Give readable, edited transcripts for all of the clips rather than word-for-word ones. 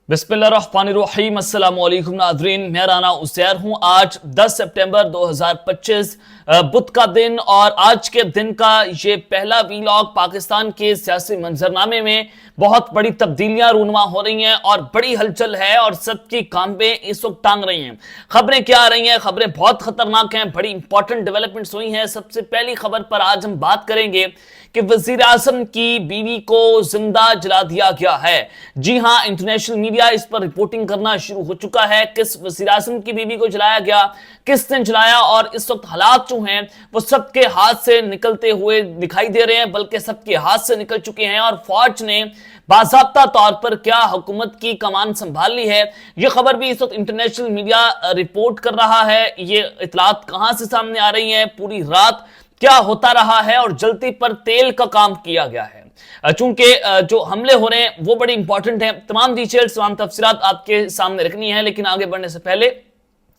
बिस्मिल्लाहिर्रहमानिर्रहीम। अस्सलाम वालेकुम नाज़रीन, मैं राना उसैर हूँ। आज 10 सितंबर 2025 बुध का दिन और आज के दिन का ये पहला वीलॉग पाकिस्तान के सियासी मंजरनामे में बहुत बड़ी तब्दीलियां रूनुमा हो रही हैं और बड़ी हलचल है और सबकी कांबें इस वक्त टांग रही हैं। खबरें क्या आ रही हैं? खबरें बहुत खतरनाक हैं, बड़ी इंपॉर्टेंट डेवलपमेंट्स हुई हैं। सबसे पहली खबर पर आज हम बात करेंगे कि वजीर आजम की बीवी को जिंदा जला दिया गया है। जी हां, इंटरनेशनल मीडिया इस पर रिपोर्टिंग करना शुरू हो चुका है। किस वजीर आजम की बीवी को जलाया गया, किसने जलाया, और इस वक्त हालात जो हैं वो सबके हाथ से निकलते हुए दिखाई दे रहे हैं, बल्कि सबके हाथ से निकल चुके हैं। और फौज ने बाज़ाब्ता तौर पर क्या हुकूमत की कमान संभाल ली है, यह खबर भी इस वक्त इंटरनेशनल मीडिया रिपोर्ट कर रहा है। ये इतलात कहां से सामने आ रही हैं, पूरी रात क्या होता रहा है और जलती पर तेल का काम किया गया है। चूंकि जो हमले हो रहे हैं वो बड़ी इंपॉर्टेंट हैं, तमाम डिटेल्स तमाम तफसीलात आपके सामने रखनी है। लेकिन आगे बढ़ने से पहले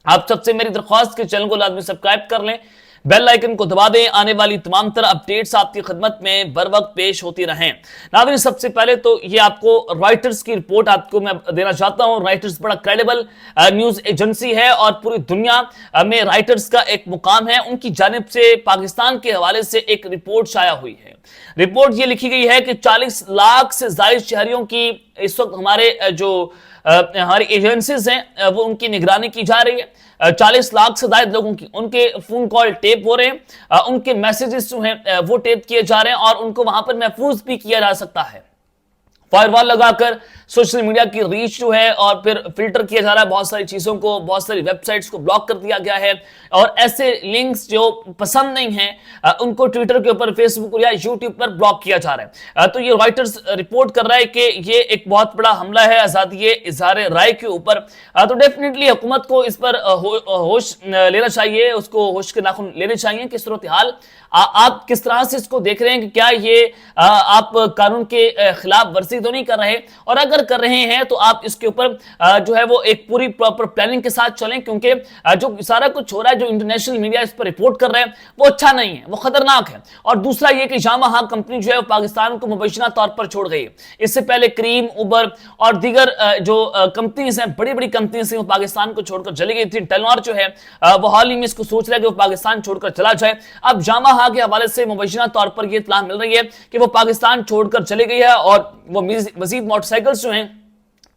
आप सबसे मेरी दरख्वास्त कि चैनल को लाजमी सब्सक्राइब कर लें, बेल आइकन को दबा दें, आने वाली तमाम तरह अपडेट्स आपकी खिदमत में बर वक्त पेश होती रहें। नाज़रीन, सबसे पहले तो ये आपको रॉयटर्स की रिपोर्ट आपको मैं देना चाहता हूं। रॉयटर्स बड़ा क्रेडिबल न्यूज एजेंसी है और पूरी दुनिया में रॉयटर्स का एक मुकाम है। उनकी जानिब से पाकिस्तान के हवाले से एक रिपोर्ट शाया हुई है। रिपोर्ट ये लिखी गई है कि 40 लाख से ज्यादा शहरियों की इस वक्त हमारी एजेंसीज हैं वो उनकी निगरानी की जा रही है। 40 लाख से ज्यादा लोगों की उनके फोन कॉल टेप हो रहे हैं, उनके मैसेजेस जो हैं वो टेप किए जा रहे हैं और उनको वहां पर महफूज भी किया जा सकता है। फायरवॉल लगाकर सोशल मीडिया की रीच जो है और फिर फिल्टर किया जा रहा है बहुत सारी चीजों को, बहुत सारी वेबसाइट्स को ब्लॉक कर दिया गया है और ऐसे लिंक्स जो पसंद नहीं हैं उनको ट्विटर के ऊपर, फेसबुक या यूट्यूब पर ब्लॉक किया जा रहा है। तो ये रॉयटर्स रिपोर्ट कर रहा है कि ये एक बहुत बड़ा हमला है आजादी इजहार राय के ऊपर। तो डेफिनेटली हुकूमत को इस पर होश लेना चाहिए, उसको होश के नाखून लेने चाहिए कि सूरत हाल आप किस तरह से इसको देख रहे हैं कि क्या ये आप कानून के खिलाफ वर्जी तो नहीं कर रहे, और अगर कर रहे हैं तो आप इसके ऊपर जो है वो एक पूरी प्रॉपर प्लानिंग के साथ चलें, क्योंकि जो सारा कुछ हो रहा है, जो इंटरनेशनल मीडिया इस पर रिपोर्ट कर रहे हैं वो अच्छा नहीं है, वो खतरनाक है। और दूसरा ये कि यामाहा कंपनी जो है वो पाकिस्तान को मुबैना तौर पर छोड़ गई है। इससे पहले क्रीम, उबर और दीगर जो कंपनीज हैं, बड़ी बड़ी कंपनीज हैं, वो पाकिस्तान को छोड़कर चली गई थी। टेलनॉर जो है वो हाल ही में इसको सोच रहा है कि वो पाकिस्तान छोड़कर चला जाए। अब यामाहा के हवाले से मुबैना तौर पर यह इत्तला मिल रही है कि वो पाकिस्तान छोड़कर चली गई है और वो मजीद मोटरसाइकिल्स जो हैं,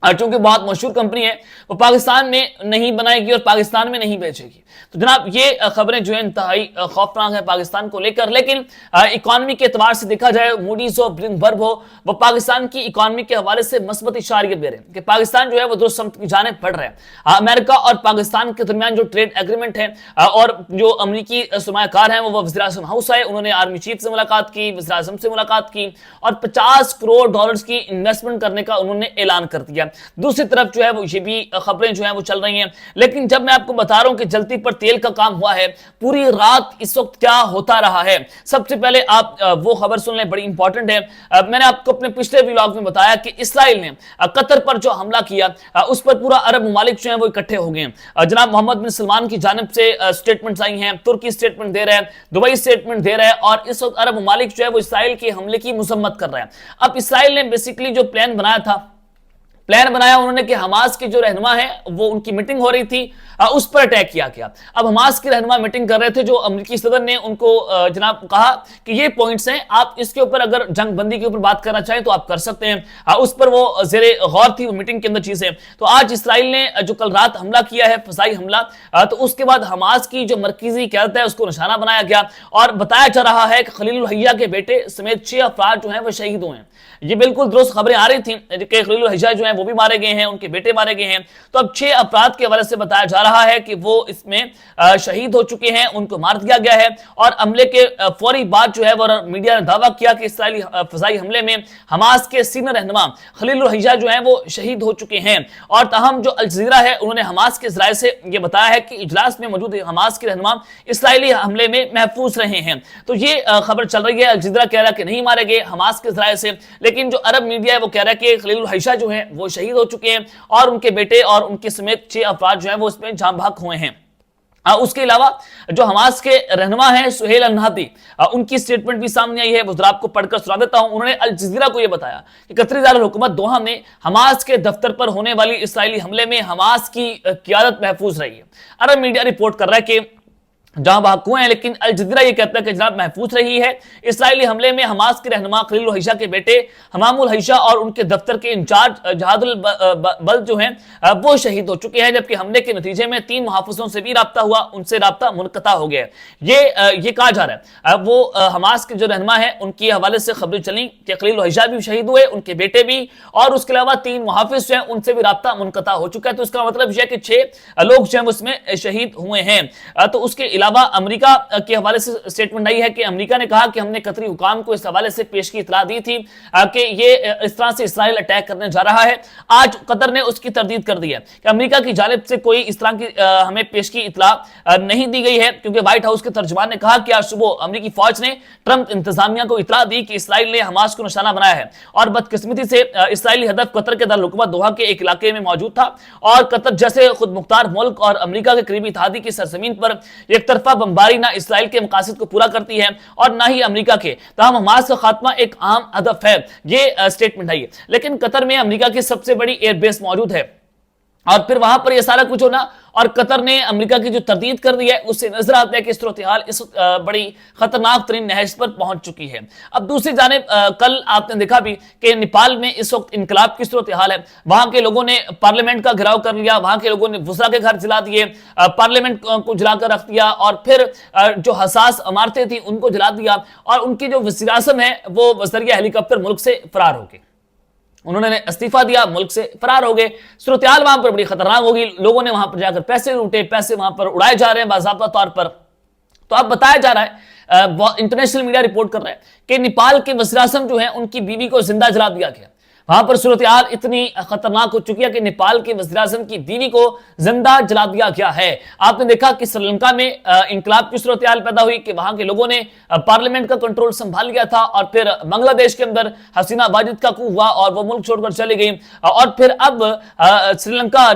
चूंकि बहुत मशहूर कंपनी है, वो पाकिस्तान में नहीं बनाएगी और पाकिस्तान में नहीं बेचेगी। तो जनाब ये खबरें जो है इंतहाई खौफनाक है पाकिस्तान को लेकर। लेकिन इकॉनमी के एतबार से देखा जाए, मूडीज हो, ब्लूमबर्ग हो, वो पाकिस्तान की इकॉनमी के हवाले से मस्बत इशारे दे रहे हैं कि पाकिस्तान जो है वो दुरुस्त समत की जानिब बढ़ रहा है। अमेरिका और पाकिस्तान के दरमियान जो ट्रेड एग्रीमेंट है और जो अमरीकी सरमायाकार हैं वो वज़ीर आज़म हाउस आए, उन्होंने आर्मी चीफ से मुलाकात की, वज़ीर आज़म से मुलाकात की और 50 करोड़ डॉलर्स की इन्वेस्टमेंट करने का उन्होंने ऐलान कर दिया। दूसरी तरफ जो है वो ये भी खबरें जो है वो चल रही हैं। लेकिन जब मैं आपको बता रहा हूं कि जलती पर तेल का काम हुआ है, पूरी रात इस वक्त क्या होता रहा है, सबसे पहले आप वो खबर सुन लें, बड़ी इंपॉर्टेंट है। मैंने आपको अपने पिछले व्लॉग में बताया कि इसराइल ने कतर पर जो हमला किया उस पर पूरा अरब ममालिक जो है वो इकट्ठे हो गए। जनाब मोहम्मद बिन सलमान की जानिब से स्टेटमेंट्स आई हैं, तुर्की स्टेटमेंट दे रहे हैं, दुबई स्टेटमेंट दे रहे हैं और इस वक्त अरब ममालिक जो है वो इसराइल के हमले की मजम्मत कर रहे हैं। अब इसराइल ने बेसिकली जो प्लान बनाया उन्होंने कि हमास के जो रहनुमा है वो उनकी मीटिंग हो रही थी, उस पर अटैक किया गया। अब हमास के रहनुमा मीटिंग कर रहे थे, जो अमेरिकी सदर ने उनको जनाब कहा कि ये पॉइंट्स हैं, आप इसके ऊपर अगर जंग बंदी के ऊपर बात करना चाहें तो आप कर सकते हैं। उस पर वो ज़ेरे गौर थी वो मीटिंग के अंदर चीजें। तो आज इसराइल ने जो कल रात हमला किया है, फसाई हमला, तो उसके बाद हमास की जो मरकजी क़यादत है उसको निशाना बनाया गया और बताया जा रहा है कि खलील हय्या के बेटे समेत 6 अफराद जो हैं वो शहीद हुए हैं। ये बिल्कुल दुरुस्त खबरें आ रही थी कि खलील हय्या जो है वो भी मारे गए हैं, उनके बेटे मारे गए हैं। तो अब 6 अफराद के हवाले से बताया जा रहा है कि वो इसमें शहीद हो चुके हैं, उनको मार दिया गया है। और हमले के फौरी बाद जो है वो मीडिया ने दावा किया कि इसराइली फजाई हमले में हमास के सीनियर रहनुमा खलील हय्या जो है वो शहीद हो चुके हैं। और ताहम जो अल जज़ीरा है उन्होंने हमास के जराये से ये बताया है कि इजलास में मौजूद हमास के रहनुमा इसराइली हमले में महफूज रहे हैं। तो ये खबर चल रही है, अल जज़ीरा कह रहा है कि नहीं मारे गए हमास के जराये से, लेकिन जो अरब मीडिया है वो कह रहा है कि खलील हय्या जो है वो शहीद हो चुके हैं और उनके बेटे और उनके समेत 6 अफराद जो है वो इसमें जान बहक हुए हैं। उसके अलावा जो हमास के रहनुमा हैं सुहेल अन्नाती, उनकी स्टेटमेंट भी सामने आई है, वो जरा आपको पढ़कर सुना देता हूं। उन्होंने अल जजीरा को यह बताया कि कतरी दारुल हुकूमत दोहा में हमास के दफ्तर पर होने वाली इस्राएली हमले में हमास की क़यादत महफूज रही है। अरब मीडिया रिपोर्ट कर रहा है कि जहां बहकू हैं, लेकिन अल जजीरा ये कहता है कि जनाब महफूज रही है। इस्राएली हमले में हमास के रहनुमा खलील हैशा के बेटे हमामुल हैशा और उनके दफ्तर के इंचार्ज जहादुल बल जो हैं वो शहीद हो चुके हैं, जबकि हमले के नतीजे में 3 मुहाफिजों से भी राब्ता हुआ, उनसे राब्ता मुनक़ता हो गया। ये कहा जा रहा है वो हमास के जो रहनुमा है उनके हवाले से खबरें चली कि खलील हैशा भी शहीद हुए, उनके बेटे भी, और उसके अलावा 3 मुहाफिज जो हैं उनसे भी राब्ता मुनक़ता हो चुका है। तो इसका मतलब यह है कि 6 लोग जो हैं उसमें शहीद हुए हैं। तो उसके अलावा अमेरिका के हवाले से स्टेटमेंट आई है कि अमेरिका ने कहा कि हमने कतरी हुकाम को इस हवाले से पेश की इतला दी थी कि ये इस तरह से इस्राइल अटैक करने जा रहा है। आज कतर ने उसकी तरदीद कर दी है कि अमेरिका की जानिब से कोई इस तरह की हमें पेश की इतला नहीं दी गई है, क्योंकि व्हाइट हाउस के तर्जुमान ने कहा कि आज सुबह अमेरिकी फौज ने ट्रंप इंतजामिया को इतला दी कि इस्राइल ने हमास को निशाना बनाया है, और बदकिस्मती से इस्राइली हदफ कतर के दारुल हुकूमत दोहा के एक इलाके में मौजूद था, और कतर जैसे खुद मुख्तार मुल्क और अमेरिका के करीबी इत्तेहादी की सरजमीन पर एक तरफा बमबारी ना इसराइल के मकासद को पूरा करती है और ना ही अमेरिका के। तमाम हमास का खात्मा एक आम हदफ है, ये स्टेटमेंट है। लेकिन कतर में अमेरिका की सबसे बड़ी एयरबेस मौजूद है, और फिर वहां पर यह सारा कुछ होना और कतर ने अमेरिका की जो तरदीद कर दी है, उससे नजर आता है कि सूरत-ए-हाल इस बड़ी खतरनाक तरीन नहज पर पहुंच चुकी है। अब दूसरी जानिब कल आपने देखा भी कि नेपाल में इस वक्त इनकलाब की सूरत-ए-हाल है। वहां के लोगों ने पार्लियामेंट का घेराव कर लिया, वहां के लोगों ने वुज़रा के घर जला दिए, पार्लियामेंट को जलाकर रख दिया, और फिर जो हसास इमारतें थी उनको जला दिया, और उनकी जो वज़ीर-ए-आज़म है वो बज़रिया हेलीकॉप्टर मुल्क से फरार हो गए। उन्होंने इस्तीफा दिया, मुल्क से फरार हो गए। सूरत-ए-हाल वहां पर बड़ी खतरनाक होगी। लोगों ने वहां पर जाकर पैसे लूटे, पैसे वहां पर उड़ाए जा रहे हैं बाज़ाब्ता तौर पर। तो अब बताया जा रहा है, इंटरनेशनल मीडिया रिपोर्ट कर रहा है कि नेपाल के वज़ीर-ए-आज़म जो है उनकी बीवी को जिंदा जला दिया गया। वहां पर सूरत-ए-हाल इतनी खतरनाक हो चुकी है कि नेपाल के वज़ीर-ए-आज़म की बीवी को जिंदा जला दिया गया है। आपने देखा कि श्रीलंका में इनकलाब की सूरत-ए-हाल पैदा हुई कि वहां के लोगों ने पार्लियामेंट का कंट्रोल संभाल लिया था, और फिर बांग्लादेश के अंदर हसीना वाजिद का coup हुआ और वो मुल्क छोड़कर चले गई, और फिर अब श्रीलंका,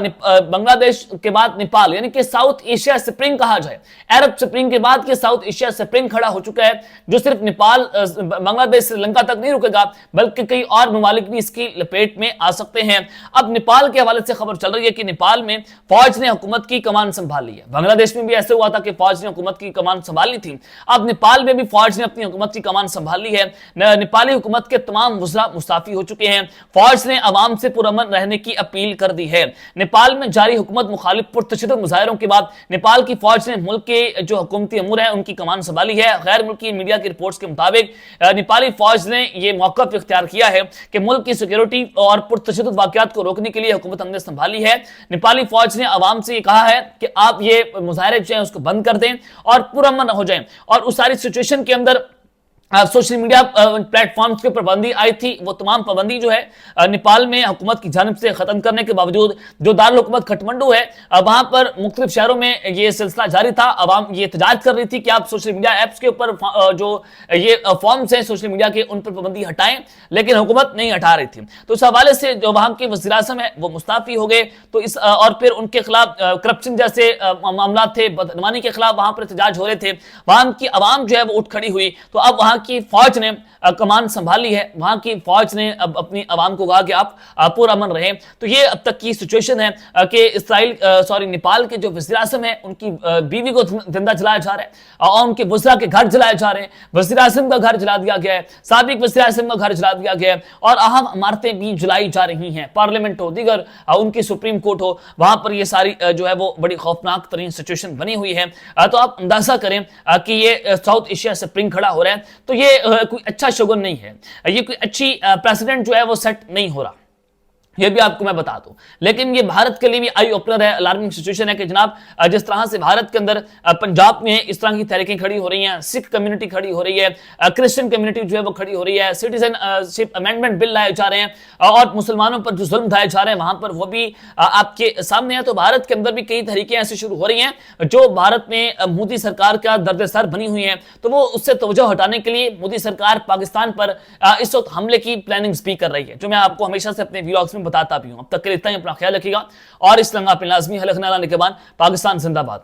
बांग्लादेश के बाद नेपाल, यानी कि साउथ एशिया स्प्रिंग कहा जाए, अरब स्प्रिंग के बाद के साउथ एशिया स्प्रिंग खड़ा हो चुका है, जो सिर्फ नेपाल, बांग्लादेश, श्रीलंका तक नहीं रुकेगा, बल्कि कई और ममालिक भी इसकी लपेट में आ सकते हैं। अब नेपाल के हवाले से खबर चल रही है कि नेपाल में फौज ने हुकूमत की कमान संभाल ली है। बांग्लादेश में भी ऐसे हुआ था कि फौज ने हुकूमत की कमान संभाल ली थी, अब नेपाल में भी फौज ने अपनी हुकूमत की कमान संभाल ली है। नेपाली हुकूमत के तमाम वज़रा मुस्ताफी हो चुके हैं। फौज ने अवाम से पुरअमन रहने की अपील कर दी है। नेपाल में जारी हुकूमत मुखालिफ पुरतशद्दुद मुजाहिरों के बाद नेपाल की फौज ने मुल्क के जो हुकूमती अमूर है उनकी कमान संभाली है। गैर मुल्की मीडिया की रिपोर्ट्स के मुताबिक नेपाली फौज ने यह मौक़िफ़ इख्तियार किया है कि मुल्क की सिक्योरिटी और पुरतशद्दुद वाक़यात को रोकने के लिए हुकूमत हमने संभाली है। नेपाली फौज ने अवाम से कहा है कि आप ये मुजाहरे जो हैं उसको बंद कर दें और पुरअमन हो जाएं, और उस सारी सिचुएशन के अंदर सोशल मीडिया प्लेटफॉर्म्स पे पाबंदी आई थी, वो तमाम पाबंदी जो है नेपाल में हुकूमत की जानिब से खत्म करने के बावजूद जो दारुल हुकूमत काठमांडू है, वहां पर मुख्तलिफ शहरों में ये सिलसिला जारी था। अवाम ये एहतजाज कर रही थी कि आप सोशल मीडिया ऐप्स के ऊपर जो ये फॉर्म्स हैं सोशल मीडिया के, उन पर पाबंदी हटाएं, लेकिन हुकूमत नहीं हटा रही थी। तो इस हवाले से जो वहां के वज़ीर-ए-आज़म है वो मुस्ताफी हो गए, तो इस और फिर उनके खिलाफ करप्शन जैसे मामला थे, बदनवानी के खिलाफ वहां पर एहतजाज हो रहे थे, वहां की अवाम जो है वो उठ खड़ी हुई। तो अब वहां की फौज ने कमान संभाली है, वहां की फौज ने अब अपनी अवाम को कहा कि आप पुरअमन रहें। तो ये अब तक की सिचुएशन है कि नेपाल के जो वज़ीर-ए-आज़म है उनकी बीवी को जिंदा जलाया जा रहा है और उनके वज़रा के घर जलाए जा रहे हैं। वज़ीर-ए-आज़म का घर जला दिया गया है, साबिक वज़ीर-ए-आज़म का घर जला दिया गया है, और अहम इमारतें भी जलाई जा रही हैं। पार्लियामेंट हो, दीगर उनकी सुप्रीम कोर्ट हो, वहां पर ये सारी जो है वो बड़ी खौफनाक तरीन सिचुएशन बनी हुई है। तो आप अंदाजा करें कि ये साउथ एशिया स्प्रिंग खड़ा हो रहा है, तो ये कोई अच्छा शगुन नहीं है, ये कोई अच्छी प्रेसिडेंट जो है वो सेट नहीं हो रहा, ये भी आपको मैं बता दूं। लेकिन ये भारत के लिए भी आई ओपनर है, अलार्मिंग सिचुएशन है कि जनाब जिस तरह से भारत के अंदर पंजाब में इस तरह की तहरीकें खड़ी हो रही हैं, सिख कम्युनिटी खड़ी हो रही है, क्रिश्चियन कम्युनिटी जो है वो खड़ी हो रही है, सिटीजनशिप अमेंडमेंट बिल लाए जा रहे हैं, और मुसलमानों पर जो जुल्म ढाए जा रहे हैं वहां पर वो भी आपके सामने है। तो भारत के अंदर भी कई तहरीकें ऐसी शुरू हो रही हैं जो भारत में मोदी सरकार का दर्द-ए-सर बनी हुई है। तो वो उससे तवज्जो हटाने के लिए मोदी सरकार पाकिस्तान पर इस वक्त हमले की प्लानिंग्स भी कर रही है, जो मैं आपको हमेशा से अपने व्लॉग्स में बताता भी हूं। अब तक के लिए इतना ही, अपना ख्याल रखिएगा और इस लंगा पे लाजमी हलक नाला निगहबान। पाकिस्तान जिंदाबाद।